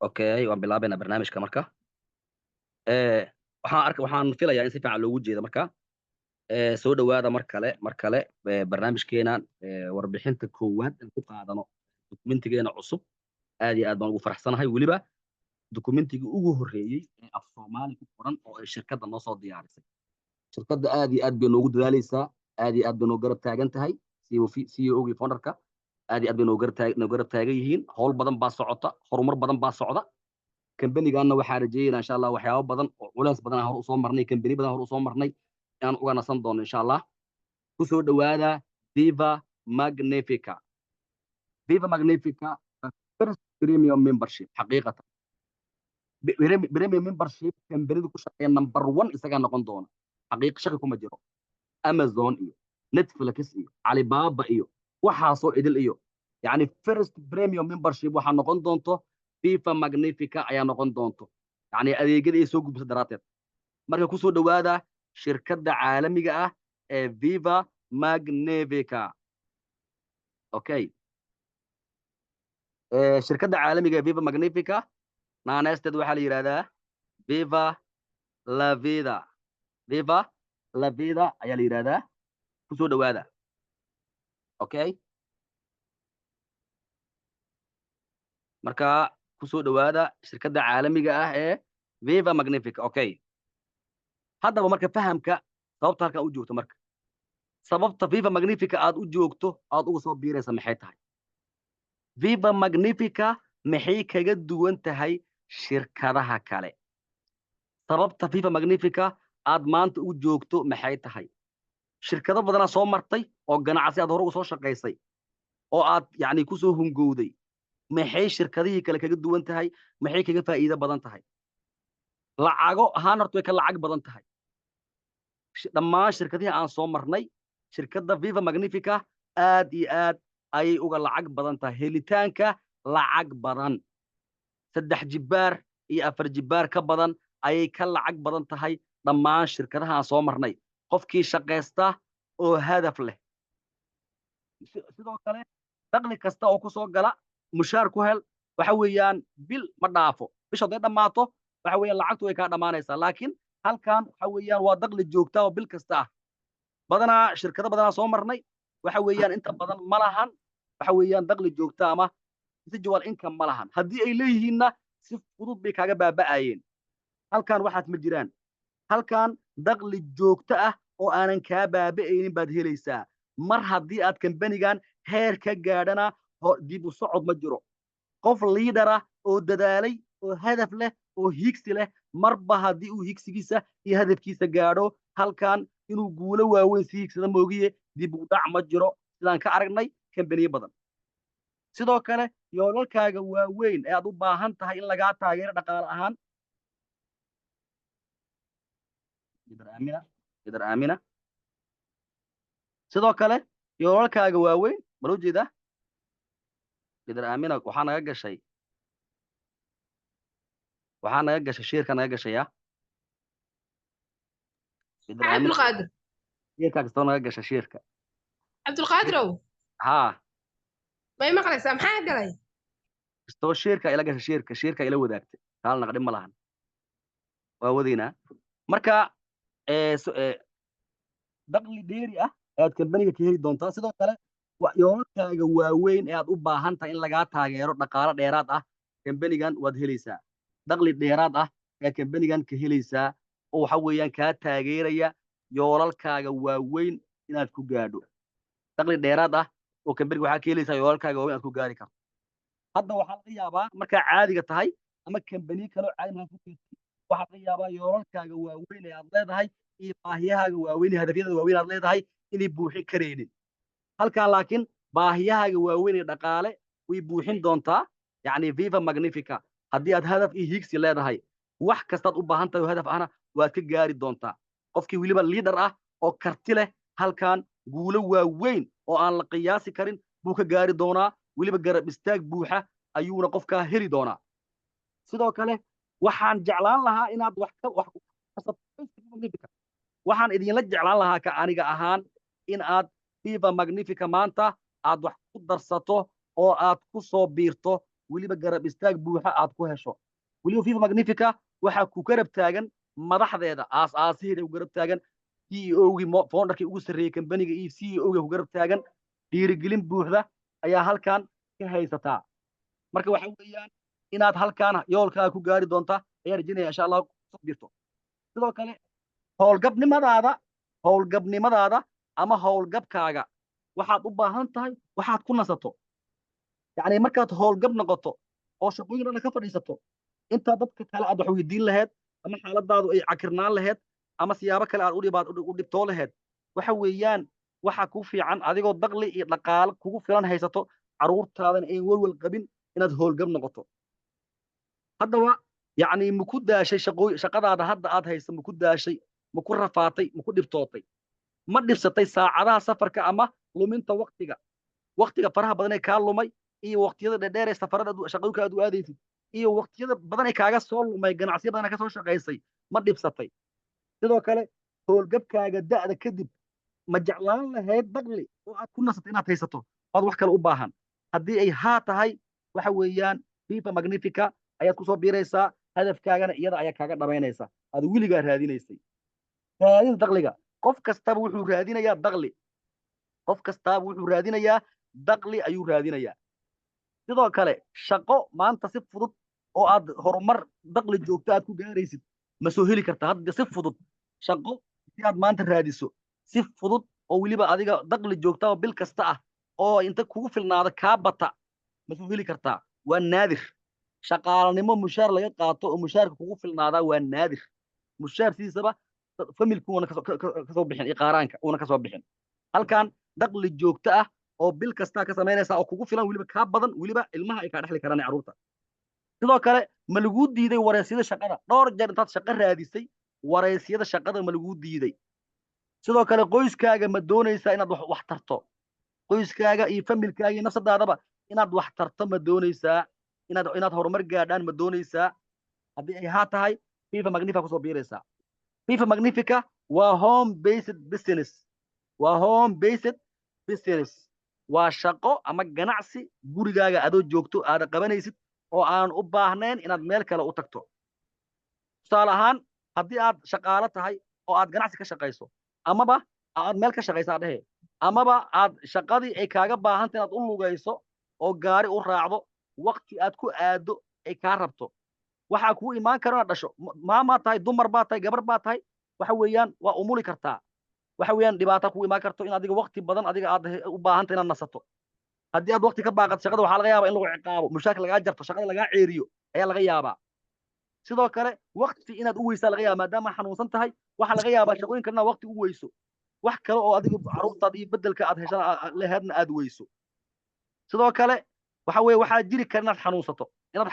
Okay, waan bilaabaynaa barnaamijka marka. Waxaan filayaa in si fiican loogu jeedo marka. Soo dhawaada mar kale barnaamijkeena warbixinta koowaad aan ku qaadano dokumentigeena cusub. Aad iyo aad baan ugu faraxsanahay weliba dokumentigii ugu horreeyey ee af Soomaali ku qoran oo ay shirkadda noo soo diyaarisay. Shirkadda aad iyo aad bay noogu dadaalaysaa, aad iyo aad bay noo garab taagan tahay. CEO-gii founderka aad iyo aad bay noo garab taagan yihiin. Howl badan baa socota, horumar badan baa socda. Kambanigaana waxaa rajeeynaa insha Allah waxyaabo badan oo culays badan aan hor u soo marnay, kambani badan hor u soo marnay inaan uga nasan doono insha Allah. Ku soo dhawaada Viva Magnifica. Viva Magnifica first premium membership xaqiiqatan. Premium membership kambanidu ku shaqeeya number 1 isaga noqon doona. Xaqiiq shaqo kuma jiro. Amazon iyo Netflix iyo Alibaba iyo waxaasoo idil iyo yani first premium membership waxaa noqon doonto Viva Magnifica ayaa noqon doonto yani adeegyada ay soo gudbisa daraateed marka ku soo dhawaada shirkadda caalamiga ah ee Viva Magnifica. Okay, shirkadda caalamiga ee Viva Magnifica naanaysteed waxaa la yiraahdaa Viva La Vida. Viva La Vida ayaa la yiraahdaa. ku soo dhawaada. Okay, marka ku soo dhawaada shirkadda caalamiga ah ee Viva Magnifica. Okay, haddaba marka fahamka sababta halkan u joogto marka sababta Viva Magnifica aad u joogto aad ugu soo biiraysa maxay tahay? Viva Magnifica maxay kaga duwan tahay shirkadaha kale? Sababta Viva Magnifica aad maanta u joogto maxay tahay? Shirkado badan soo martay oo ganacsi aad hore u soo shaqaysay oo aad yani ku soo hungowday. Maxay shirkadihii kale kaga duwan tahay? Maxay kaga faa'iido badan tahay? Lacago ahaan horta way ka lacag badan tahay. Dhammaan shirkadihii aan soo marnay shirkadda Viva Magnifica aad iyo aad ayay uga lacag badan tahay. Helitaanka lacag badan 3 jibaar iyo 4 jibaar ka badan ayay ka lacag badan tahay dhammaan shirkadaha aan soo marnay. Qofkii shaqaysta oo hadaf leh sidoo kale dakhli kasta oo ku soo gala mushaar ku hel waxa weeyaan bil ma dhaafo. bisha haday dhamaato waxa weeyaan lacagtu way ka dhamaanaysaa. laakiin halkan waxa weeyaan waa dakhli joogta oo bil kasta ah. badanaa shirkado badanaa soo marnay waxa weeyaan inta badan ma lahan waxa weeyaan dakhli joogta ama residual income ma lahan. haddii ay leeyihiinna si fudud bay kaaga baaba'ayeen. halkan waxaas ma jiraan. halkan dakhli joogto ah oo aanan kaa baaba'aynin baad helaysaa. mar haddii aad kambanigan heer ka gaadhana dib u socod ma jiro. qof liidar ah oo dadaalay oo hadaf leh oo higsi leh marba haddii uu higsigiisa iyo hadafkiisa gaadho halkan inuu guulo waaweyn si higsada moogiye dib u dhac ma jiro sidaan ka aragnay kambaniyo badan. sidoo kale yoolalkaaga waaweyn ee aad u baahan tahay in lagaa taageero dhaqaale ahaan idar aamina sidoo kale yoolalkaaga waaweyn ma loo jeedaa idar aamina waxaa naga gashay shirka naga gashaya Cabdulqaadir shirka kastoo naga gasha shirka Cabdulqaadirow haa may maqlaysaa maxaa galay kastoo shirka ila gasha shirka ila wadaagtay taal naqdin ma lahan waa wadaynaa marka dakhli dheeri ah aad kambaniga ka heli doontaa. sidoo kale yoolalkaaga waaweyn ee aad u baahan tahay in lagaa taageero dhaqaale dheeraad ah kambanigan waad helaysaa. dakhli dheeraad ah ayaa kambanigan ka helaysaa oo waxa weeyaan kaa taageeraya yoolalkaaga waaweyn inaad ku gaadho. dakhli dheeraad ah oo kambaniga waxaa ka helaysaa yoolalkaaga waaweyn aad ku gaari karto. hadda waxaa laga yaabaa markaa caadiga tahay ama kambaniyo kale oo caadi ku keentay waxaa laga yaabaa yoolalkaaga waaweyn ee aad leedahay iyo baahiyahaaga waaweyn iyo hadafyada waaweyn aad leedahay inay buuxin karaynin. halkan laakiin baahiyahaaga waaweyn ee dhaqaale way buuxin doontaa yani Viva Magnifica haddii aad hadaf iyo higsi leedahay wax kastaad u baahan tahay oo hadaf ahna waad ka gaari doontaa. qofkii weliba liidar ah oo karti leh halkan guulo waaweyn oo aan la qiyaasi karin buu ka gaari doonaa. weliba garab istaag buuxa ayuuna qofkaa heli doonaa. sidoo kale waxaan jeclaan lahaa inaad waxaan idinla jeclaan lahaa ka aniga ahaan in aad Viva Magnifica maanta aad wax ku darsato oo aad ku soo biirto weliba garab istaag buuxa aad ku hesho weliba fifa magnifica waxaa ku garab taagan madaxdeeda aas-aasiheeda ku garab taagan CEO-gii founderkii ugu sarreeyey kambaniga iyo CEO-ga ku garab taagan dhiirigelin buuxda ayaa halkan ka haysataa marka waxa weeyaan inaad halkan yoolkaaga ku gaari doonta ayaa rajinaya insha allah soo dirto sidoo kale howlgabnimadaada ama howlgabkaaga waxaad u baahan tahay waxaad ku nasato yacni markaad howlgab noqoto oo shaqooyin dhan ka fadhiisato intaa dadka kale aad wax weydiin lahayd ama xaaladaadu ay cakirnaan lahayd ama siyaabo kale aad u dhibtoo lahayd waxa weeyaan waxa ku fiican adigoo daqli iyo dhaqaale kugu filan haysato caruurtaadana ay walwal qabin inaad howlgab noqoto haddaba yacni maku daashay shaqadaada hadda aad haysa maku daashay maku rafaatay maku dhibtootay ma dhibsatay saacadaha safarka ama luminta waktiga faraha badan ee kaa lumay iyo waqtiyada dheer ee safarada shaqooyinka aad u aadaysid iyo waqtiyada badan ee kaaga soo lumay ganacsiyo badan ka soo shaqaysay ma dhibsatay sidoo kale howlgabkaaga da'da kadib ma jeclaan lahayd daqli oo aad ku nasatay inaad haysato ood wax kale u baahan haddii ay haa tahay waxa weeyaan fifa magnifica ayaad kusoo biiraysaa hadafkaagana iyada ayaa kaaga dhamaynaysa aad weligaa raadinaysay raadin daqliga qof kastaba wuxuu raadinayaa daqli ayuu raadinayaa sidoo kale shaqo maanta si fudud oo aad horumar daqli joogto aad ku gaaraysid ma soo heli kartaa hadda si fudud shaqo si aad maanta raadiso si fudud oo weliba adiga daqli joogta oo bil kasta ah oo inta kugu filnaada kaa bata ma soo heli kartaa waa naadir shaqaalanimo mushaar laga qaato oo mushaarka kugu filnaadaa waa naadir mushaar sidiisaba familku una kasoo bixin iqaaraanka una kasoo bixin halkan daqli joogto ah oo bil kastaa ka samaynaysa oo kugu filan weliba kaa badan weliba ilmaha ay kaa dhexli karaan carruurta sidoo kale ma laguu diiday waraysyada shaqada dhowr jeer intaad shaqo raadisay waraysyada shaqada ma laguu diiday sidoo kale qoyskaaga ma doonaysaa inaad wax tarto qoyskaaga iyo familkaaga iyo nafsadaadaba inaad wax tarto ma doonaysaa inaad horumar gaadhaan ma doonaysaa haddii ay haa tahay fifa magnifica kusoo biiraysaa fifa magnifica waa home based business waa shaqo ama ganacsi gurigaaga adoo joogto aada qabanaysid oo aan u baahnayn inaad meel kale u tagto tusaale ahaan haddii aad shaqaalo tahay oo aad ganacsi ka shaqayso amaba aad meel ka shaqaysaa dhehe amaba aad shaqadii ay kaaga baahanta inaad u lugayso oo gaari u raacdo wakti aad ku aado ay kaa rabto waxaa kuu imaan karo inaad dhasho maamaa tahay dumar baa tahay gabar baa tahay waxa weeyaan waa umuli kartaa waxa weeyaan dhibaata kuu imaan karto in adiga wakti badan adiga aad u baahanta inaad nasato haddii aad wakti ka baaqato shaqada waxaa laga yaabaa in lagu ciqaabo mushaarka lagaa jarto shaqada lagaa ceeriyo ayaa laga yaabaa sidoo kale wakti inaad u weysaa laga yaaba maadaama xanuunsan tahay waxaa laga yaabaa shaqooyinka inaad wakti u weyso wax kale oo adiga caruurtaada iyo bedelka aad heshana laheedna aad weyso sidoo kale waxa weeye waxaa jiri kara inaad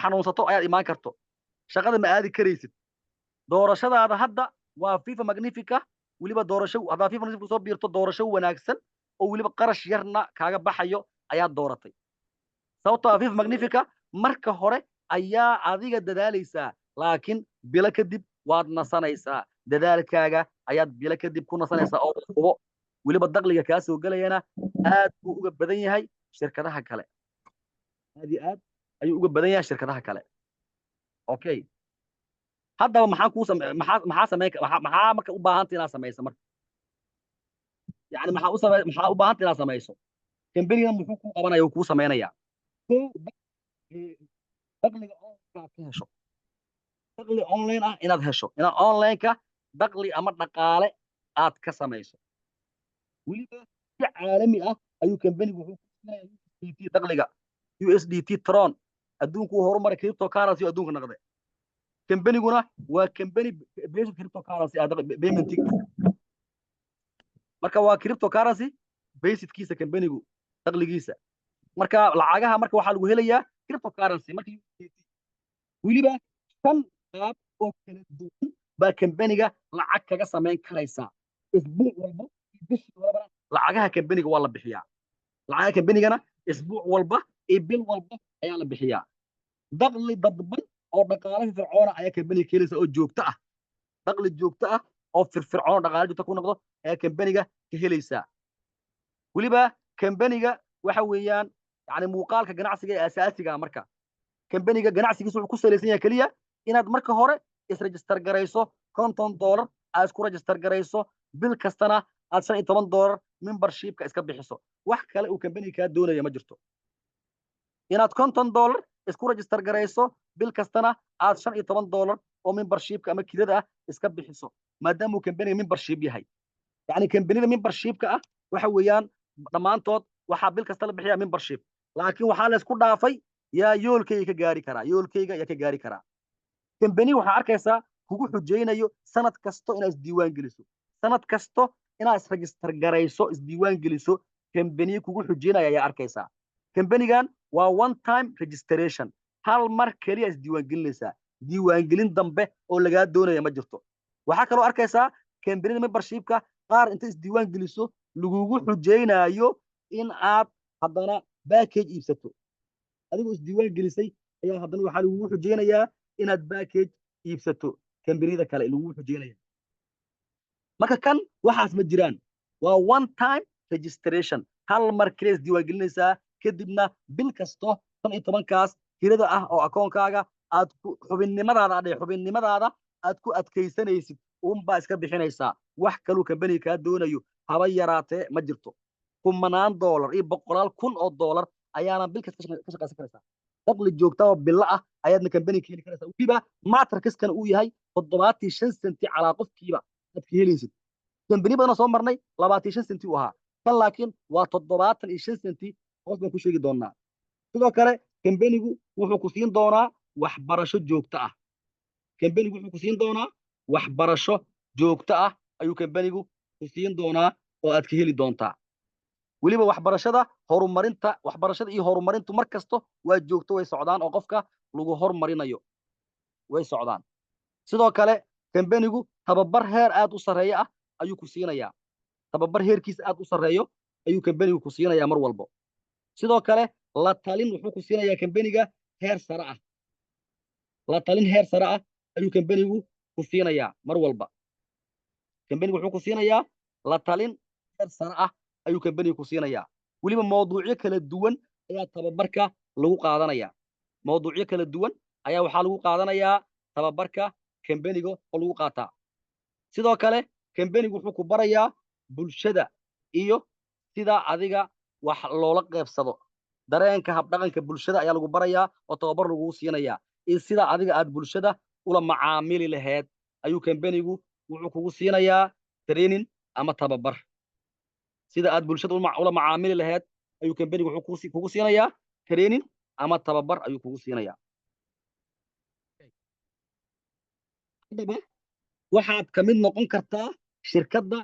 xanuunsato ayaad imaan karto shaqada ma aadi karaysid doorashadaada hadda waa fifa magnifica weliba haddaa fifa magnifica soo biirto doorasho wanaagsan oo weliba qarash yarna kaaga baxayo ayaad dooratay sababtoo fifa magnifica marka hore ayaa adiga dadaalaysaa laakiin bilo kadib waad nasanaysaa dadaalkaaga ayaad bilo kadib ku nasanaysaa oo hubo weliba daqliga kaa soo gelayana aad buu uga badan yahay shirkadaha kale aad iyo aad ayuu uga badan yahay shirkadaha kale okay haddaba maxaa marka u baahanta inaad samayso marka yani maxaa u baahanta inaad samayso kambanigan muxuu kuu qabanaya uu kuu samaynayaa daqliga ka hesho daqli online ah inaad hesho inaad onlineka daqli ama dhaqaale aad ka samayso weliba si caalami ah ayuu kambanigu wuxuu daqliga USDT Tron adduunku horumaray cryptocurrency adduunka noqday kambaniguna waa kambani based cryptocurrency payment marka waa cryptocurrency basedkiisa kambanigu daqligiisa marka lacagaha marka waxaa lagu helayaa cryptocurrency marka weliba shan qaab oo kala duwan baa kambaniga lacag kaga samayn karaysaa isbuuc walba bishii walba lacagaha kambaniga waa la bixiyaa lacagaha kambanigana isbuuc walba iyo bil walba ayaa la bixiyaa daqli dadban oo dhaqaale firfircoona ayaa kambaniga ka helaysa oo joogto ah daqli joogto ah oo firfircoon dhaqaale joogto ku noqdo ayaa kambaniga ka helaysaa weliba kambaniga waxa weeyaan yani muuqaalka ganacsiga ee asaasiga marka kambaniga ganacsigiisa wuxuu ku salaysan yahay keliya inaad marka hore isregister garayso $50 aad isku register garayso bil kastana aad $15 membershipka iska bixiso wax kale uu kambaniga kaa doonaya ma jirto inaad $50 isku register garayso bil kastana aad $15 oo membershipka ama kidada ah iska bixiso maadaama uu kambaniga membership yahay yani kambanida membershipka ah waxa weeyaan dhammaantood waxaa bil kasta la bixiyaa membership laakiin waxaa la isku dhaafay yaa yoolkayga ka gaari karaa yoolkayga yaa ka gaari karaa kambani waxaa arkaysaa kugu xujaynayo sanad kasto inaad isdiiwaan geliso sanad kasto inaad isregister garayso isdiiwaan geliso kambaniye kugu xujaynaya ayaa arkaysaa kambanigan waa one time registration hal mar keliya isdiiwaan gelinaysaa diiwaangelin dambe oo lagaa doonaya ma jirto waxaa kaloo arkaysaa kambanida membershipka qaar inta isdiiwaan geliso lagugu xujaynayo in aad haddana package iibsato adigoo isdiiwaan gelisay ayaa haddana waxaa lagugu xujaynayaa inaad package iibsato kambanida kale lagugu xujaynaya marka kan waxaas ma jiraan waa one time registration hal mar keliya isdiiwaan gelinaysaa kadibna bil kasto 15kaas kirada ah oo akoonkaaga aad xubinnimadaada aad ku adkaysanaysid unbaa iska bixinaysaa wax kaluu kambaniga kaa doonayo haba yaraatee ma jirto $10,000 iyo $100,000 ayaana bil kasta ka shaqaysan karaysaa dakhli joogta oo bilo ah ayaadna kambaniga ka heli karaysaa weliba matrixkan uu yahay 75 senti calaa qofkiiba aad ka helaysid kambani badan oo soo marnay 25 senti uu ahaa kan laakiin waa 75 senti hoos baan ku sheegi doonaa sidoo kale kambanigu wuxuu ku siin doonaa waxbarasho joogto ah kambanigu wuxuu ku siin doonaa waxbarasho joogto ah ayuu kambanigu ku siin doonaa oo aad ka heli doontaa weliba waxbarashada iyo horumarintu mar kasto waa joogto way socdaan oo qofka lagu horumarinayo way socdaan sidoo kale kambanigu tababar heer aad u sarreeya ah ayuu ku siinayaa tababar heerkiisa aad u sarreeyo ayuu kambanigu ku siinayaa mar walbo sidoo kale la talin wuxuu ku siinayaa kambaniga heer sare ah la talin heer sare ah ayuu kambanigu ku siinayaa mar walba kambanigu wuxuu ku siinayaa la talin heer sare ah ayuu kambanigu ku siinayaa weliba mawduucyo kala duwan ayaa tababarka lagu qaadanayaa mawduucyo kala duwan ayaa waxaa lagu qaadanayaa tababarka kambaniga oo lagu qaataa sidoo kale kambanigu wuxuu ku barayaa bulshada iyo sida adiga wax loola qaybsado dareenka habdhaqanka bulshada ayaa lagu barayaa oo tababar lagu siinayaa iyo sida adiga aad bulshada ula macaamili lahayd ayuu kambanigu wuxuu kugu siinayaa training ama tababar sida aad bulshada ula macaamili lahayd ayuu kambanigu wuxuu kugu siinayaa training ama tababar ayuu kugu siinayaa haddaba waxaad ka mid noqon kartaa shirkadda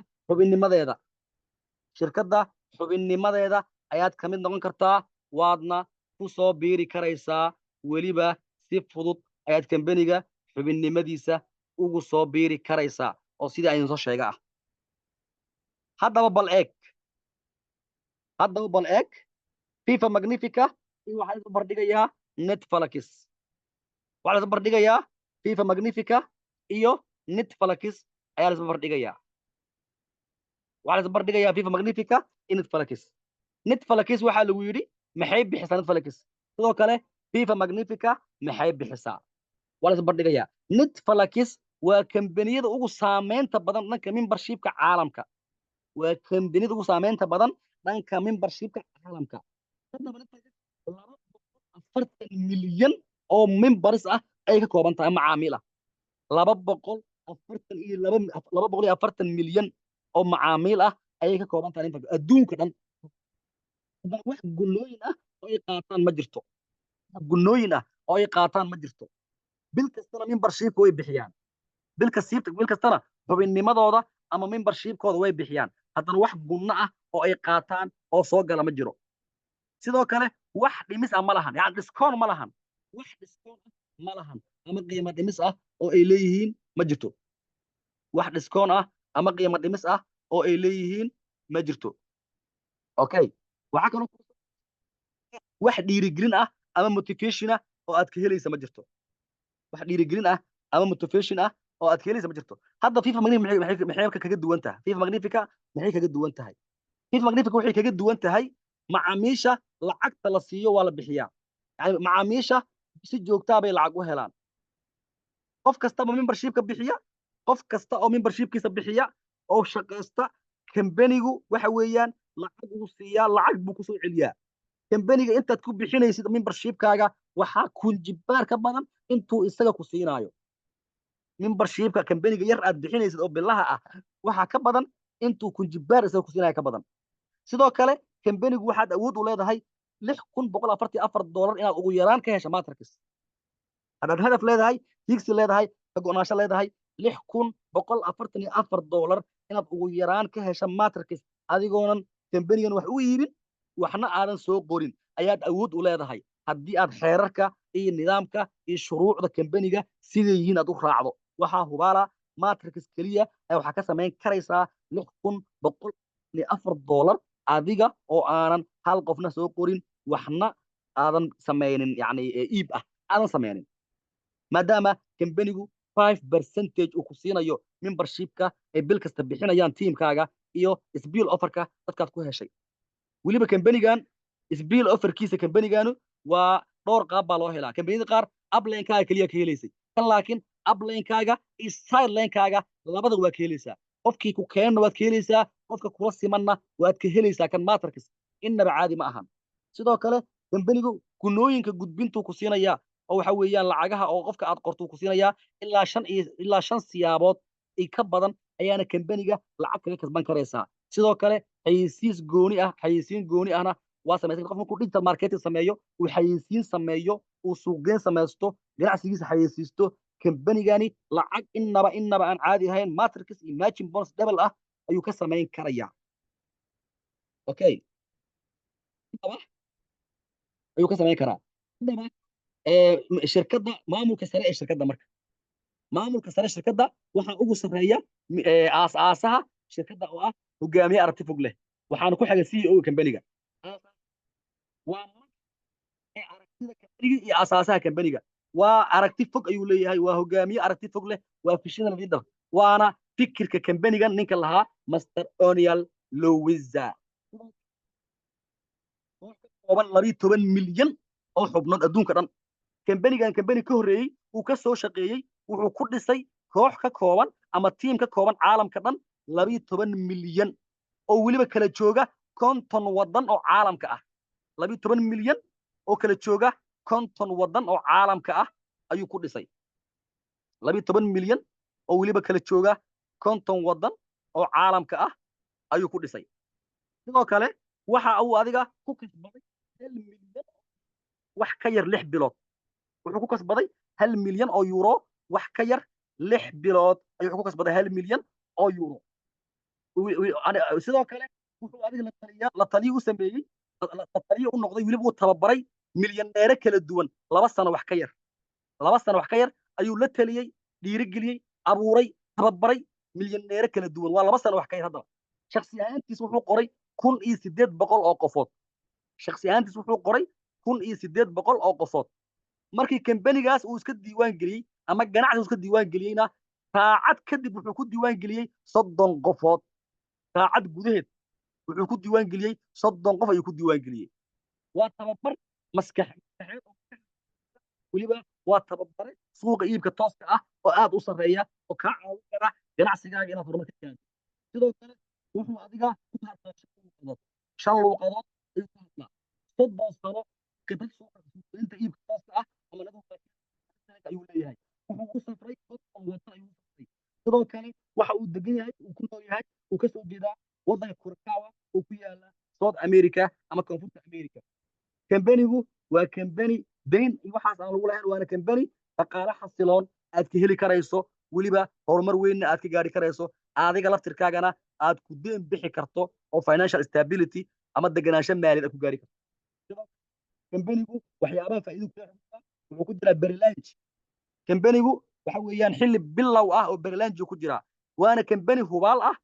xubinnimadeeda ayaad ka mid noqon kartaa waadna ku soo biiri karaysaa weliba si fudud ayaad kambaniga xubinnimadiisa ugu soo biiri karaysaa oo sidii aan soo sheega ah haddaba bal eeg FIFA Magnifica iyo waxaa la bardhigayaa Netflix waxaa la bardhigayaa FIFA Magnifica iyo Netflix ayaa la bardhigayaa waxaa la bardhigayaa FIFA Magnifica iyo Netflix waxaa lagu yidhi maxay bixisaa Netflix sidoo kale FIFA Magnifica maxay bixisaa waa la bardhigayaa Netflix waa kambaniyada ugu saameynta badan dhanka membershipka caalamka waa kambaniyada ugu saameynta badan dhanka membershipka caalamka 240 milyan oo members ah ay ka kooban tahay macaamiil ah 240 milyan oo macaamiil ah ayay ka kooban tahay adduunka dhan wax gunooyin ah oo ay qaataan ma jirto bil kastana membershipka way bixiyaan bil kastana xubinnimadooda ama membershipkooda way bixiyaan haddana wax gunno ah oo ay qaataan oo soo gala ma jiro sidoo kale wax dhimis ah ma lahan yani discount ma lahan wax discount ah ma lahan ama qiimo dhimis ah oo ay leeyihiin ma jirto wax discount ah ama qiimo dhimis ah oo ay leeyihiin ma jirto okay waxa kaloo wax dhiirigelin ah ama motivation ah oo aad ka helaysa ma jirto wax dhiirigelin ah ama motivation ah oo aad ka helaysa ma jirto hadda FIFA Magnifica maxay kaga duwan tahay FIFA Magnifica maxay kaga duwan tahay FIFA Magnifica waxay kaga duwan tahay macaamiisha lacagta la siiyo waa la bixiyaa yani macaamiisha si joogtaa bay lacag u helaan qof kastaba membershipka bixiya qof kasta oo membershipkiisa bixiya oo shaqaysta kambanigu waxa weeyaan lacag uu siiyaa lacag buu kusoo celiyaa kambaniga intaad ku bixinaysid membershipkaaga waxaa kunjibaar ka badan intuu isaga ku siinaayo membershipka kambaniga yar aad bixinaysid oo bilaha ah waxaa ka badan intuu kunjibaar isaga ku siinayo ka badan sidoo kale kambanigu waxaad awood u leedahay $6,444 inaad ugu yaraan ka hesho matrix haddaad hadaf leedahay higsi leedahay ka go'naansho leedahay $6,444 inaad ugu yaraan ka hesho matrix adigoonan kambanigan wax u iibin waxna aadan soo qorin ayaad awood u leedahay haddii aad xeerarka iyo nidaamka iyo shuruucda kambaniga siday yihiin aad u raacdo waxaa hubaala matrix keliya ayaa waxaa ka samayn karaysaa $6,444 adiga oo aanan hal qofna soo qorin waxna aadan samaynin yani iib ah aadan samaynin maadaama kambanigu 5% uu ku siinayo membershipka ay bil kasta bixinayaan tiimkaaga iyo sbiil offerka dadkaad ku heshay weliba kambanigan sbiil offerkiisa kambaniganu waa dhowr qaab baa loo helaa kambaniyada qaar uplinekaaga keliya ka helaysay kan laakiin uplinekaaga iyo sidelinekaaga labada waa ka helaysaa qofkii ku keenna waad ka helaysaa qofka kula simanna waad ka helaysaa kan matrix innaba caadi ma ahan sidoo kale kambanigu gunooyinka gudbintuu ku siinayaa oo waxa weeyaan lacagaha oo qofka aad qortuu ku siinayaa ilaa shan siyaabood ay ka badan ayaana kambaniga lacag kaga kasban karaysaa sidoo kale xayeysiin gooni ahna waa samaysan qof markuu digital marketing sameeyo uu xayeysiin sameeyo uu suuqgeyn samaysto ganacsigiisa xayeysiisto kambanigani lacag innaba aan caadi ahayn matrix iyo matching bonus double ah ayuu ka samayn karayaa okay ayuu ka samayn karaa shirkadda maamulka sare ee shirkadda marka maamulka sare shirkadda waxaa ugu sarreeya aasaasaha shirkadda oo ah hogaamiye aragti fog leh waxaana ku xiga CEO kambaniga waa aragtida kambaniga iyo aasaasaha kambaniga waa aragti fog ayuu leeyahay waa hogaamiye aragti fog leh waa visional leader waana fikirka kambanigan ninka lahaa Master Oniel Lowiza kooban 12 milyan oo xubnood adduunka dhan kambanigan kambani ka horeeyay uu ka soo shaqeeyay wuxuu ku dhisay koox ka kooban ama tiim ka kooban caalamka dhan 12 milyan oo weliba kala jooga 50 wadan oo caalamka ah 12 milyan oo kala jooga 50 wadan oo caalamka ah ayuu ku dhisay 12 milyan oo weliba kala jooga 50 wadan oo caalamka ah ayuu ku dhisay sidoo kale waxa uu adiga ku kasbaday 1 milyan wax ka yar 6 bilood wuxuu ku kasbaday 1 milyan oo euro wax ka yar 6 bilood ayuu ku kasbaday 1 milyan oo euro sidoo kale wuxuu adiga la taliyo u sameeyay la taliyo u noqday weliba uu tababaray milyaneere kala duwan 2 sano wax ka yar 2 sano wax ka yar ayuu la taliyay dhiirigeliyay abuuray tababaray milyaneere kala duwan waa 2 sano wax ka yar hadda shakhsi ahaantiis wuxuu qoray 1800 oo qofood shakhsi ahaantiis wuxuu qoray 1800 oo qofood markii kambanigaas uu iska diiwaan geliyay ama ganacsi uu iska diiwaan geliyayna saacad kadib wuxuu ku diiwaan geliyay 30 qofood saacad gudaheed wuxuu ku diiwaan geliyay 30 qof ayuu ku diiwaan geliyay waa tababar maskaxeed weliba waa tababare suuqa iibka tooska ah oo aad u sarreeya oo kaa caawin kara ganacsigaaga inaad horumar ka gaarto sidoo kale wuxuu adiga ku hadlaa 5 luuqadood ayuu ku hadlaa 30 sano kadib suuqa iibka tooska ah ama ayuu leeyahay wuxuu u safray 30 watan ayuu safray sidoo kale waxa uu degan yahay uu ku nool yahay uu ka soo jeedaa waddanka Kurakawa oo ku yaala South America ama Koonfurta America kambanigu waa kambani dayn iyo waxaas aan lagu lahayn waana kambani dhaqaale xasiloon aad ka heli karayso weliba horumar weynna aad ka gaari karayso adiga laftirkaagana aad ku deen bixi karto oo financial stability ama deganaansho maaliyadeed ku gaari karto kambanigu waxyaabaha faa'iido ku leeyahay wuxuu ku jiraa Berlange kambanigu waxa weeyaan xilli bilow ah oo Berlange ku jira waana kambani hubaal ah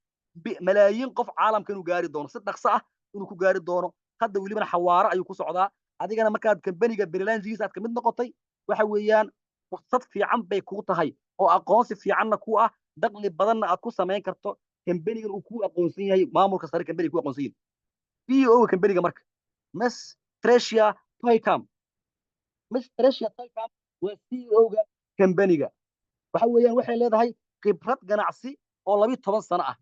malaayiin qof caalamka inuu gaari doono si dhaqso ah inuu ku gaari doono hadda weliba xawaaro ayuu ku socdaa adigana markaad kambaniga Berlange-giisa aad ka mid noqotay waxa weeyaan fursad fiican bay kugu tahay oo aqoonsi fiicanna ku ah dakhli badanna aad ku samayn karto kambanigan uu ku aqoonsan yahay maamulka sare kambaniga ku aqoonsan yahay CEO kambaniga marka Mas Tricia Toycam Mr. Asia Telecom waa CEO-ga kambaniga waxa weeyaan waxay leedahay khibrad ganacsi oo 12 sano ah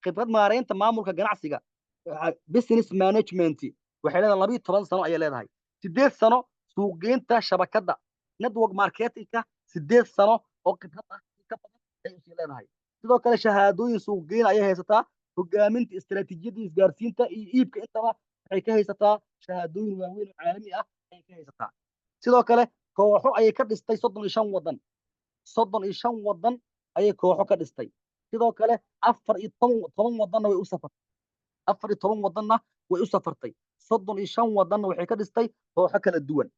khibrad maareynta maamulka ganacsiga business management waxay leedahay 12 sano ayay leedahay 8 sano suuqgeynta shabakada network marketingka 8 sano oo khibrad ah ka badan ay u leedahay sidoo kale shahaadooyin suuqgeyn ayay haysataa hogaaminta istiraatiijiyadda isgaarsiinta iyo iibka intaba waxay ka haysataa shahaadooyin waaweyn oo caalami ah ayay ka haysataa sidoo kale kooxo ayay ka dhistay 35 wadan 35 wadan ayay kooxo ka dhistay sidoo kale 14 wadanna way u safartay 14 wadanna way u safartay 35 wadanna waxay ka dhistay kooxo kala duwan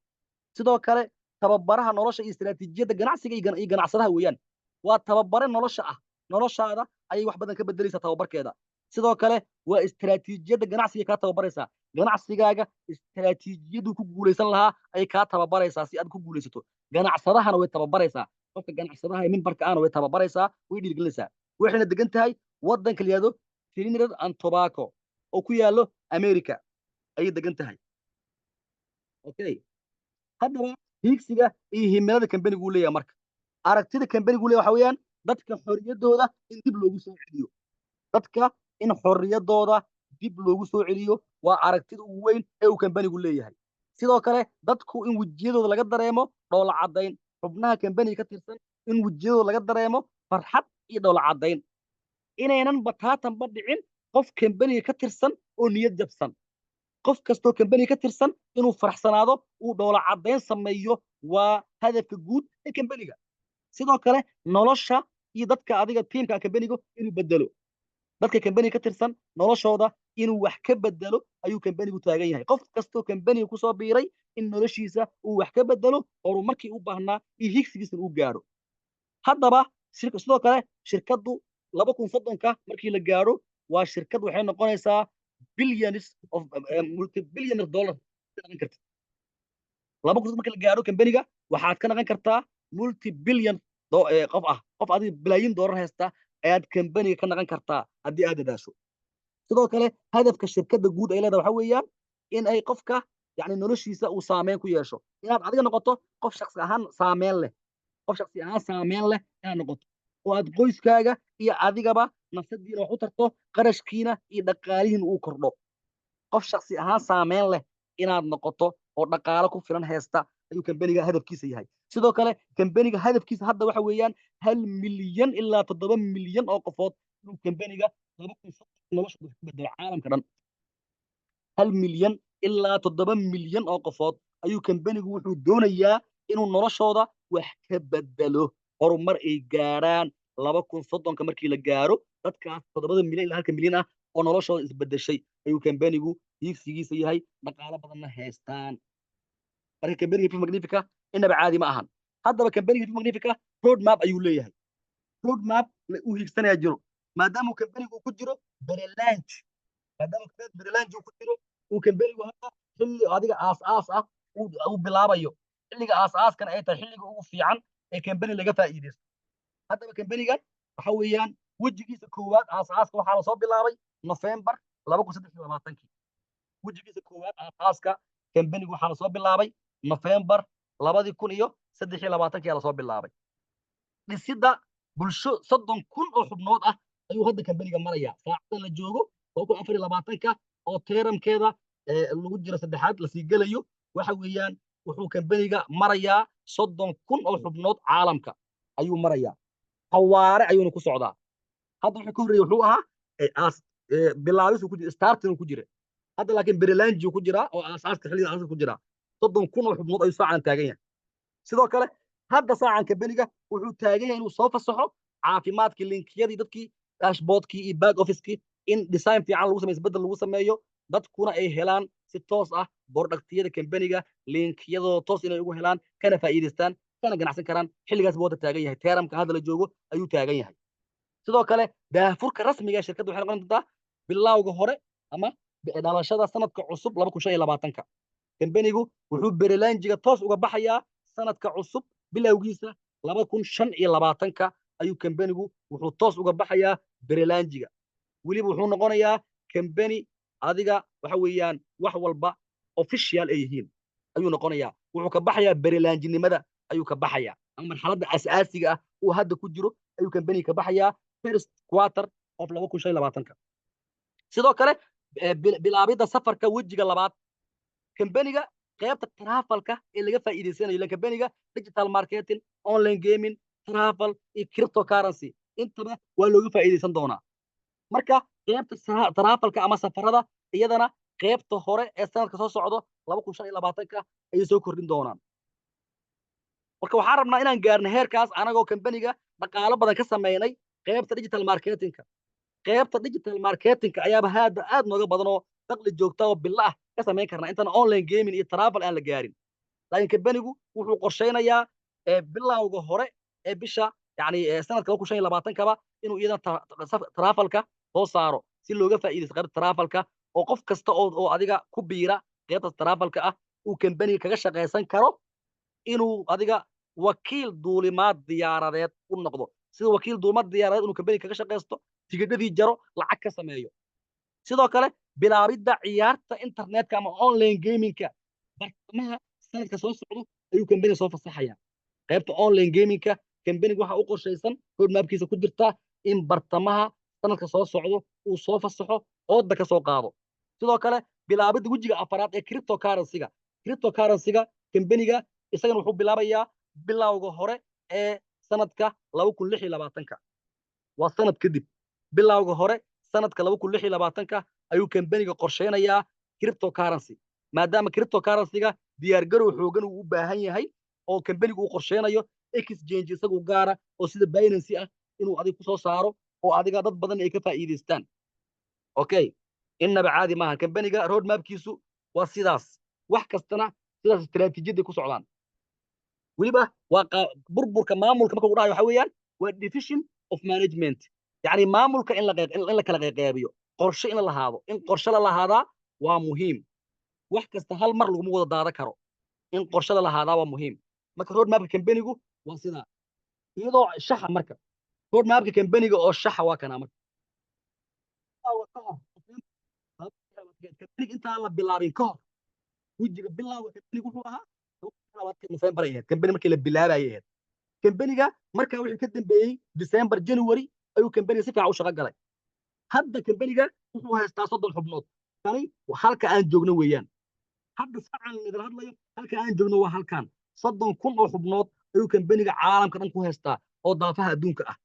sidoo kale tababaraha nolosha iyo istiraatiijiyadda ganacsiga iyo ganacsadaha weeyaan waa tababare nolosha ah noloshaada ayay wax badan ka bedelaysaa tababarkeeda sidoo kale waa istiraatiijiyadda ganacsiga kaa tababaraysaa ganacsigaaga istiraatiijiyaddu ku guulaysan lahaa ayay kaa tababaraysaa si aad ku guulaysato ganacsadahana way tababaraysaa qofka ganacsadaha ee mimbarka ahna way tababaraysaa way dhiirigelinaysaa waxayna degan tahay waddanka la yihahdo Trinidad and Tobago oo ku yaallo America ayay degan tahay okay haddaba hiigsiga iyo himilada kambanigu uu leeyahay marka aragtida kambanigu uu leeyahay waxa weeyaan dadka xorriyadooda in dib loogu soo celiyo dadka in xorriyadooda dib loogu soo celiyo waa aragtida ugu weyn ee uu kambanigu leeyahay sidoo kale dadku in wejiyadooda laga dareemo dhoola caddayn xubnaha kambaniga ka tirsan in wejiyadooda laga dareemo farxad iyo dhoola caddayn inaynan bataatanba dhicin qof kambaniga ka tirsan oo niyad jabsan qof kastoo kambaniga ka tirsan inuu faraxsanaado uu dhoola caddayn sameeyo waa hadafka guud ee kambaniga sidoo kale nolosha iyo dadka adiga tiimka kambaniga inuu bedelo dadka kambaniga ka tirsan noloshooda inuu wax ka bedelo ayuu kambanigu taagan yahay qof kastoo kambaniga ku soo biiray in noloshiisa uu wax ka bedelo horumarkii u baahnaa iyo higsigiisana uu gaadho haddaba sidoo kale shirkaddu 2030ka markii la gaadho waa shirkad waxay noqonaysaa billions of multi-billionaire dollar noqon karta 2030 markii la gaadho kambaniga waxaad ka noqon kartaa multi-billion qof adiga bilaayin dollar haysta ayaad kambaniga ka noqon kartaa haddii aad dadaasho sidoo kale hadafka shirkadda guud ay leedahay waxa weeyaan in ay qofka yani noloshiisa uu saameyn ku yeesho inaad adiga noqoto qof shakhsi ahaan saameyn leh qof shakhsi ahaan saameyn leh inaad noqoto oo aad qoyskaaga iyo adigaba nafsadiina wax u tarto qarashkiina iyo dhaqaalihiina uu kordho qof shakhsi ahaan saameyn leh inaad noqoto oo dhaqaalo ku filan haysta ayuu kambaniga hadafkiisa yahay sidoo kale kambaniga hadafkiisa hadda waxa weeyaan 1 milyan ilaa 7 milyan oo qofood inuu kambaniga 2030 noloshooda ku bedelo caalamka dhan 1 milyan ilaa 7 milyan oo qofood ayuu kambanigu wuxuu doonayaa inuu noloshooda wax ka bedelo horumar ay gaaraan 2030 markii la gaaro dadkaas 7 milyan ilaa 1 milyan ah oo noloshooda isbedeshay ayuu kambanigu hiigsigiisa yahay dhaqaalo badanna haystaan marka kambaniga Viva Magnifica inaba caadi ma ahan haddaba kambaniga Viva Magnifica road map ayuu leeyahay road map uu hiigsanaya jiro maadaama kambanigu ku jiro Berelange maadaama Berelange uu ku jiro uu kambanigu hadda xilli adiga aas ah uu bilaabayo xilliga aas-aaskana ay tahay xilliga ugu fiican ee kambani laga faa'iideysto haddaba kambanigan waxa weeyaan wejigiisa koowaad aas-aaska waxaa la soo bilaabay November 2023 wejigiisa koowaad aas-aaska kambanigu waxaa la soo bilaabay November 2023 ayaa la soo bilaabay dhisidda bulsho 30,000 oo xubnood ah ayuu hadda kambaniga marayaa saacada la joogo 2024 oo teeramkeeda lagu jiro saddexaad la sii gelayo waxa weeyaan wuxuu kambaniga marayaa 30,000 oo xubnood caalamka ayuu marayaa xawaare ayuuna ku socdaa hadda waxa ka horreeyay wuxuu ahaa bilaabis ku jira starting ku jira hadda laakiin Berelange ku jira oo aasaaska xilliga aasaaska ku jira 30,000 oo xubnood ayuu saacan taagan yahay sidoo kale hadda saacan kambaniga wuxuu taagan yahay inuu soo fasaxo caafimaadkii linkiyadii dadkii dashboardkii iyo back officekii in design fiican lagu sameeyo isbeddel lagu sameeyo dadkuna ay helaan si toos ah bordhaktiyada kambaniga linkiyadooda toos inay ugu helaan kana faa'iidaystaan kana ganacsan karaan xilligaas buu hadda taagan yahay teeramka hadda la joogo ayuu taagan yahay sidoo kale daahfurka rasmiga ee shirkadda waxay noqon doontaa bilowga hore ama dhalashada sanadka cusub 2025 kambanigu wuxuu Berelange toos uga baxayaa sanadka cusub bilowgiisa 2025 ayuu kambanigu wuxuu toos uga baxayaa Berelange weliba wuxuu noqonayaa kambani adiga waxa weeyaan wax walba official ay yihiin ayuu noqonayaa wuxuu ka baxayaa berilaanjinimada ayuu ka baxayaa ama marxaladda asaasiga ah uu hadda ku jiro ayuu kambaniga ka baxayaa first quarter of 2025 sidoo kale bilaabidda safarka wejiga labaad kambaniga qaybta travelka ee laga faa'iideysanayo kambaniga digital marketing online gaming travel iyo cryptocurrency intaba waa looga faa'iideysan doonaa marka qaybta travelka ama safarada iyadana qaybta hore ee sanadka soo socdo 2025 ayay soo kordhin doonaan marka waxaan rabnaa inaan gaarno heerkaas anagoo kambaniga dhaqaalo badan ka sameynay qaybta digital marketingka qaybta digital marketingka ayaaba hadda aad nooga badan oo dakhli joogta oo bilo ah ka samayn karnaa intaan online gaming iyo travel aan la gaarin laakiin kambanigu wuxuu qorsheynayaa bilowga hore ee bisha yani sanadka 2025 inuu iyadan travelka soo saaro si looga faa'iideysto qaybta travelka oo qof kasta oo adiga ku biira qaybta travelka ah uu kambaniga kaga shaqaysan karo inuu adiga wakiil duulimaad diyaaradeed u noqdo sida wakiil duulimaad diyaaradeed inuu kambaniga kaga shaqaysto tigidhadii jaro lacag ka sameeyo sidoo kale bilaabidda ciyaarta internetka ama online gamingka bartamaha sanadka soo socdo ayuu kambaniga soo fasaxaya qaybta online gamingka kambaniga waxa u qorshaysan roadmapkiisa ku jirta in bartamaha sanadka soo socdo uu soo fasaxo ooda ka soo qaado sidoo kale bilaabidda wejiga afaraad ee cryptocurrency-ga kambaniga isagana wuxuu bilaabayaa bilowga hore ee sanadka 2026 waa sanad kadib bilowga hore sanadka 2026 ayuu kambaniga qorsheynayaa cryptocurrency maadaama cryptocurrency-ga diyaargarow xoogan uu u baahan yahay oo kambanigu uu qorsheynayo exchange isagu gaara oo sida Binance ah inuu adiga ku soo saaro oo adiga dad badan ay ka faa'iideystaan okay inaba caadi maaha kambaniga roadmapkiisu waa sidaas wax kastana sidaas istiraatiijiyada ku socdaan weliba waa burburka maamulka marka uu dhahayo waxa weeyaan waa division of management yani maamulka in la kala qaybiyo qorshe in la lahaado in qorshe la lahaadaa waa muhiim wax kasta hal mar laguma wada daada karo in qorshe la lahaadaa waa muhiim marka roadmapka kambanigu waa sidaa iyadoo shaxa marka roadmapka kambaniga oo shaxa waa kana marka kambaniga intaan la bilaabin ka hor wejiga bilowga kambaniga wuxuu ahaa November ahayd kambani markii la bilaabayay ahayd kambaniga markaa wixii ka dambeeyey December January ayuu kambaniga si fiican u shaqo galay hadda kambaniga wuxuu haystaa 30 xubnood tani halka aan joogno weeyaan hadda saacaan idin hadlayo halka aan joogno waa halkan 30,000 oo xubnood ayuu kambaniga caalamka dhan ku haystaa oo daafaha adduunka ah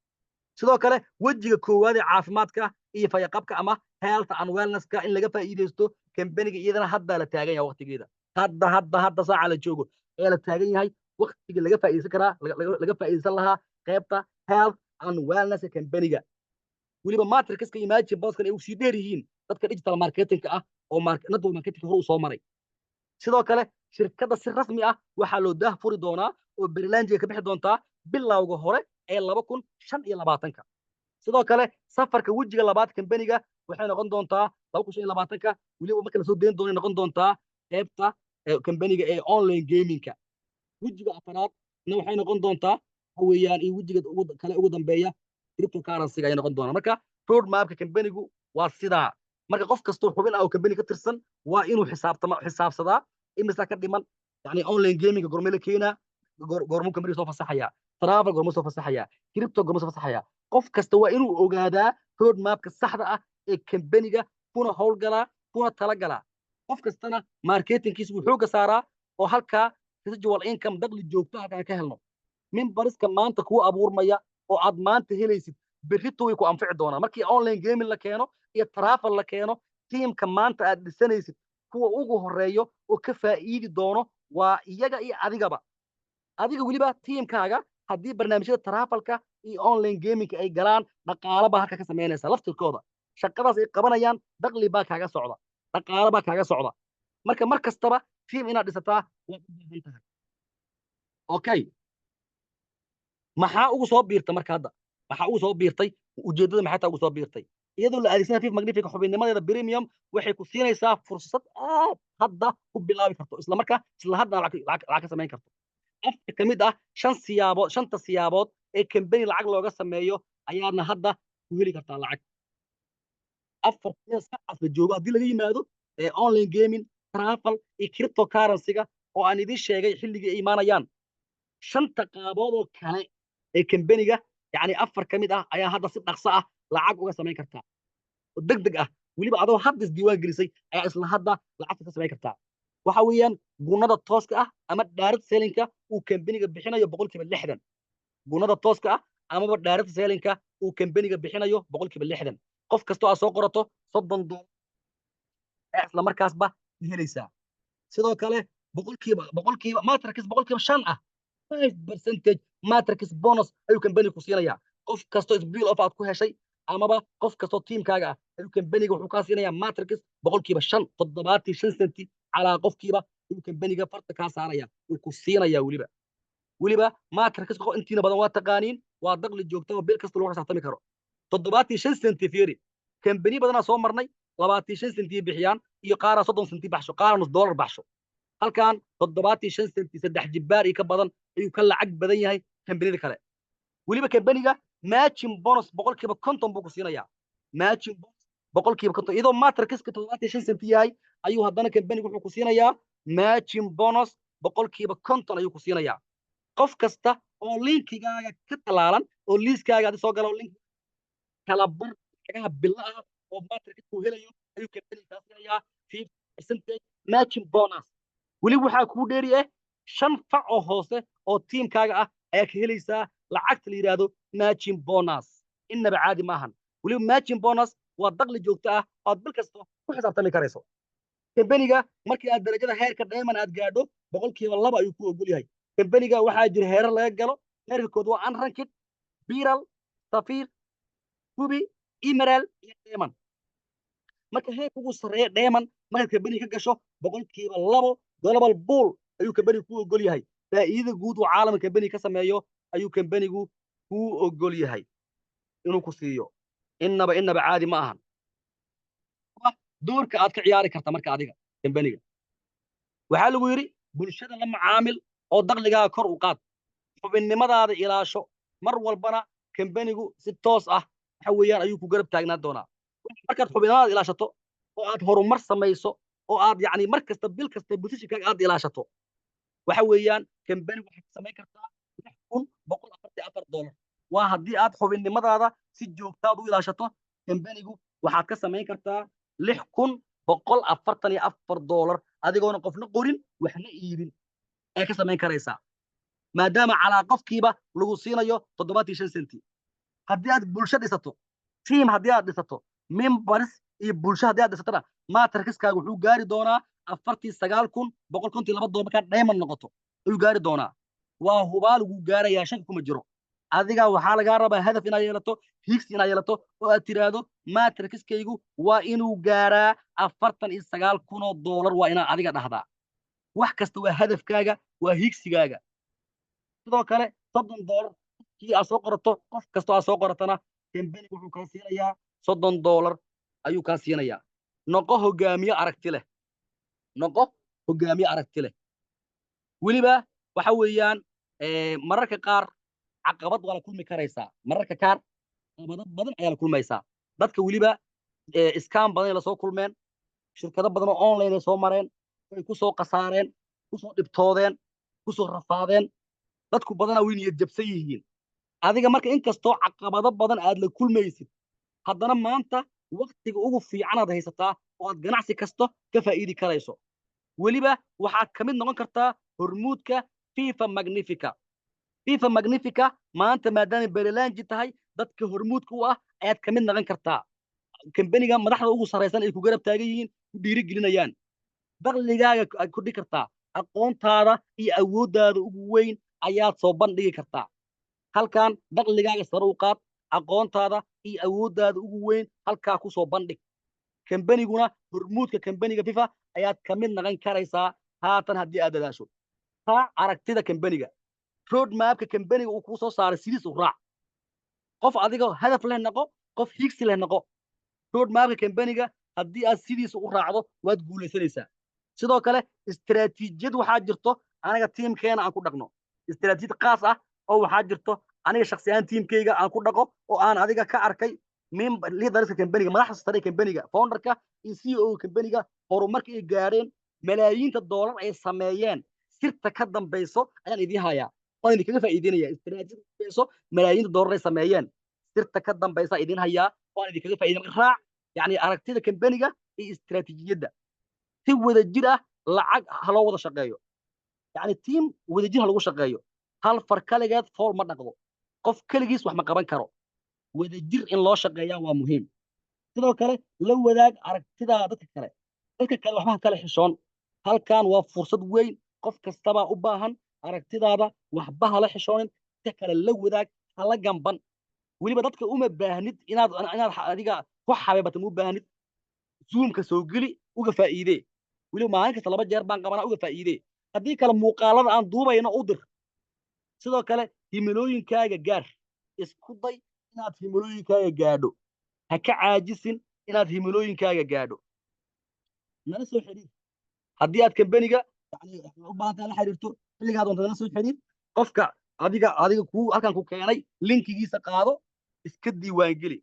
sidoo kale wejiga koowaad ee caafimaadka iyo fayaqabka ama health and wellness-ka in laga faa'iideysto kambaniga iyadana hadda la taagan yahay waqtigeeda hadda saaca la joogo ee la taagan yahay waqtiga laga faa'iideysan karaa laga faa'iideysan lahaa qaybta health and wellness kambaniga weliba matrixka imagine booskan ay u sii dheer yihiin dadka digital marketingka ah oo network marketingka hore u soo maray sidoo kale shirkadda si rasmi ah waxaa loo daah furi doonaa oo Berlandiga ka bixi doontaa bilowga hore ee 2025 sidoo kale safarka wejiga labaad kambaniga waxay noqon doontaa 2025 weliba marka la soo deyn doono noqon doontaa qaybta kambaniga ee online gamingka wejiga afaraad waxay noqon doontaa weeyaan in wejiga kale ugu dambeeya cryptocurrency-ga ay noqon doonaa marka roadmapka kambanigu waa sidaa marka qof kastoo xubin ah oo kambani ka tirsan waa inuu xisaabsadaa imisa ka dhiman yani online gaming gorme la keenaa gormu kambani soo fasaxaya travel gormu soo fasaxaya crypto gormu soo fasaxaya qof kasta waa inuu ogaadaa roadmapka saxda ah ee kambaniga kuna howlgalaa kuna talagalaa qof kastana marketingkiisa wuxuu ka saaraa oo halkaa residual income dakhli joogto ah ka helno memberiska maanta kuwa abuurmaya oo aad maanta helaysid berrito way ku anfici doonaan markii online gaming la keeno iyo travel la keeno tiimka maanta aad dhisanaysid kuwa ugu horeeyo oo ka faa'iidi doono waa iyaga iyo adigaba adiga weliba tiimkaaga haddii barnaamijyada travelka iyo online gamingka ay galaan dhaqaalo baa halka ka samaynaysa laftirkooda shaqadaas ay qabanayaan dakhli baa kaaga socda dhaqaalo baa kaaga socda marka mar kastaba tiim inaad dhisataa waad u baahan tahay okay maxaa ugu soo biirta marka hadda maxaa ugu soo biirtay ujeedada maxay taa ugu soo biirtay iyadoo la adeegsanayo FIFA Magnifica xubinnimadeeda premium waxay ku siinaysaa fursad aad hadda ku bilaabi karto isla markaa isla hadda lacag ka samayn karto afar ka mid ah shanta siyaabood ee kambani lacag looga sameeyo ayaadna hadda ku heli kartaa lacag afar saacaas la joogo haddii laga yimaado online gaming travel iyo cryptocurrency-ga oo aan idin sheegay xilligii ay imaanayaan shanta qaabood oo kale ee kambaniga yani 4 ka mid ah ayaa hadda si dhaqso ah lacag uga samayn kartaa oo degdeg ah weliba adoo hadda isdiiwaan gelisay ayaa isla hadda lacagta ka samayn kartaa waxa weeyaan gunada tooska ah ama direct selling-ka uu kambaniga bixinayo 60% gunada tooska ah amaba direct selling-ka uu kambaniga bixinayo 60% qof kastoo aad soo qorato $30 ayaa isla markaasba helaysaa sidoo kale boqolkiiba matrix boqolkiiba 5 ah 5% matrix bonus ayuu kambaniga ku siinayaa qof kastoo isbiil of aad ku heshay amaba qof kastoo tiimkaaga ah ayuu kambaniga wuxuu kaa siinayaa matrix boqolkiiba 5 75 senti calaa qofkiiba ayuu kambaniga farta kaa saaraya uu ku siinayaa weliba matrix intiina badan waa taqaaniin waa dakhli joogta oo bil kasta lagu xisaabtami karo 75 senti fiiri kambani badanaa soo marnay 25 senti bixiyaan iyo qaara 30 senti baxsho qaara nus dollar baxsho halkan 75 senti saddex jibbaar iyo ka badan ayuu ka lacag badan yahay kambanida kale weliba kambaniga matching bonus boqolkiiba 50 buu ku siinayaa matching bonus boqolkiiba 50 iyadoo matrixka 75 senti yahay ayuu haddana kambaniga wuxuu ku siinayaa matching bonus boqolkiiba 50 ayuu ku siinayaa qof kasta oo linkigaaga ka talaalan oo liiskaaga aad soo galo link kala bar lacagaha bilo ah oo matrix uu helayo ayuu kambaniga kaa siinayaa 50% matching bonus weli waxaa kuu dheeri ah 5 fac oo hoose oo tiimkaaga ah ayaa ka helaysaa lacagta la yiraahdo matching bonus inaba caadi maahan weli matching bonus waa dakhli joogto ah oo bil kasta ku xisaabtami karayso kambaniga markii aad darajada heerka diamond aad gaadho boqolkiiba 2 ayuu ku ogol yahay kambaniga waxaa jira heerar laga galo heerka kood waa unranked biral safir ruby emerald iyo diamond marka heerka ugu sareeya diamond marka kambaniga ka gasho boqolkiiba 2 global bull ayuu kambaniga ku ogol yahay faa'iidada guud oo caalamka kambaniga ka sameeyo ayuu kambanigu ku ogol yahay inuu ku siiyo inaba caadi ma ahan doorka aad ka ciyaari karta marka adiga kambaniga waxaa lagu yiri bulshada la macaamil oo dakhligaaga kor u qaad xubinnimadaada ilaasho mar walbana kambanigu si toos ah waxa weeyaan ayuu ku garab taagnaan doonaa markaad xubinnimadaada ilaashato oo aad horumar samayso oo aad yacni mar kasta bil kasta positionkaaga aad ilaashato waxa weeyaan kambanigu waxaad samayn kartaa $6,144 waa haddii aad xubinnimadaada si joogtaad u ilaashato kambanigu waxaad ka samayn kartaa $6,144 adigoona qofna qorin waxna iibin ay ka samayn karaysaa maadaama calaa qofkiiba lagu siinayo 75 senti haddii aad bulsho dhisato tiim haddii aad dhisato members iyo bulsho haddii aad dhisatona matrixkaaga wuxuu gaari doonaa $49,152 markaad diamond noqoto ayuu gaari doonaa waa hubaal lagu gaarayaa shaki kuma jiro adiga waxaa lagaa rabaa hadaf inaad yeelato higgs inaad yeelato oo aad tiraahdo matrixkaygu waa inuu gaaraa $49,000 waa inaad adiga dhahdaa wax kasta waa hadafkaaga waa higsigaaga sidoo kale $30 kii aad soo qorato qof kastoo aad soo qoratana kambanigu wuxuu kaa siinayaa $30 ayuu kaa siinayaa noqo hogaamiye aragti leh weliba waxa weeyaan mararka qaar caqabad waa la kulmi karaysaa mararka qaar caqabado badan ayaa la kulmaysaa dadka weliba scam badan ay la soo kulmeen shirkado badan oo online ay soo mareen ay ku soo qasaareen ku soo dhibtoodeen ku soo rafaadeen dadku badanaa way niyad jabsan yihiin adiga marka inkastoo caqabado badan aad la kulmaysid haddana maanta waqtiga ugu fiican aad haysataa oo aad ganacsi kasto ka faa'iidi karayso weliba waxaad ka mid noqon kartaa hormuudka fifa magnifica maanta maadaama berelanji tahay dadka hormuudka u ah ayaad ka mid noqon kartaa kambaniga madaxda ugu sarraysan ay ku garab taagan yihiin ku dhiirigelinayaan dakhligaaga aad kordhi kartaa aqoontaada iyo awooddaada ugu weyn ayaad soo bandhigi kartaa halkan dakhligaaga sare u qaad aqoontaada iyo awooddaada ugu weyn halkaa ku soo bandhig kambaniguna hormuudka kambaniga fifa ayaad ka mid noqon karaysaa haatan haddii aad dadaasho raac aragtida kambaniga road mapka kambaniga uu kuu soo saaray sidiis u raac qof adiga hadaf leh noqo qof higsi leh noqo road mapka kambaniga haddii aad sidiisa u raacdo waad guulaysanaysaa sidoo kale istiraatiijiyad waxaa jirto aniga tiimkeena aan ku dhaqno istiraatiijiyad qaas ah oo waxaa jirto aniga shakhsi ahaan tiimkayga aan ku dhaqo oo aan adiga ka arkay liidarska kambaniga madaxda sare kambaniga founderka iyo CEO kambaniga horumarka ay gaareen malaayiinta doolar ay sameeyeen sirta ka dambayso ayaan idiin hayaa waan idinkaga faa'iideynaya istiraatiijiyada ka dambayso malaayiin doolar ay sameeyeen sirta ka dambaysa idiin hayaa waan idinkaga faa'iideynaya raac yani aragtida kambaniga iyo istiraatiijiyadda si wada jir ah lacag ha loo wada shaqeeyo yani tiim wada jir ha lagu shaqeeyo hal far kaligeed fool ma dhaqdo qof keligiis wax ma qaban karo wada jir in loo shaqeeyaa waa muhiim sidoo kale la wadaag aragtidaa dadka kale waxba ha kala xishoon halkan waa fursad weyn qof kastabaa u baahan aragtidaada waxba hala xishoonin dadka kale la wadaag hala gamban weliba dadka uma baahnid inaad adiga ku xabeebata ma u baahnid zoomka soo geli uga faa'iidee weliba maalin kasta 2 jeer baan qabanaa uga faa'iidee haddii kale muuqaalada aan duubayno u dir sidoo kale himilooyinkaaga gaar isku day inaad himilooyinkaaga gaadho ha ka caajisin inaad himilooyinkaaga gaadho nala soo xiriir haddii aad kambaniga yani u baahantahay la xiriirto xilligaa doonta nala soo xiriir qofka adiga halkan ku keenay linkigiisa qaado iska diiwaangeli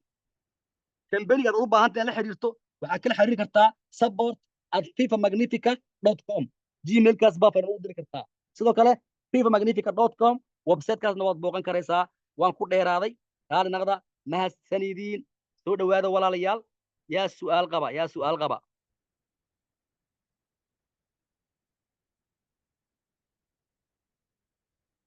kambaniga aad u baahantahay la xiriirto waxaad kala xiriiri kartaa support@fifamagnifica.com gmailkaas baa fariin u diri kartaa sidoo kale fifamagnifica.com websitekaasna waad booqan karaysaa waan ku dheeraaday raali naqda mahadsanidin soo dhawaada walaalayaal yaa su'aal qaba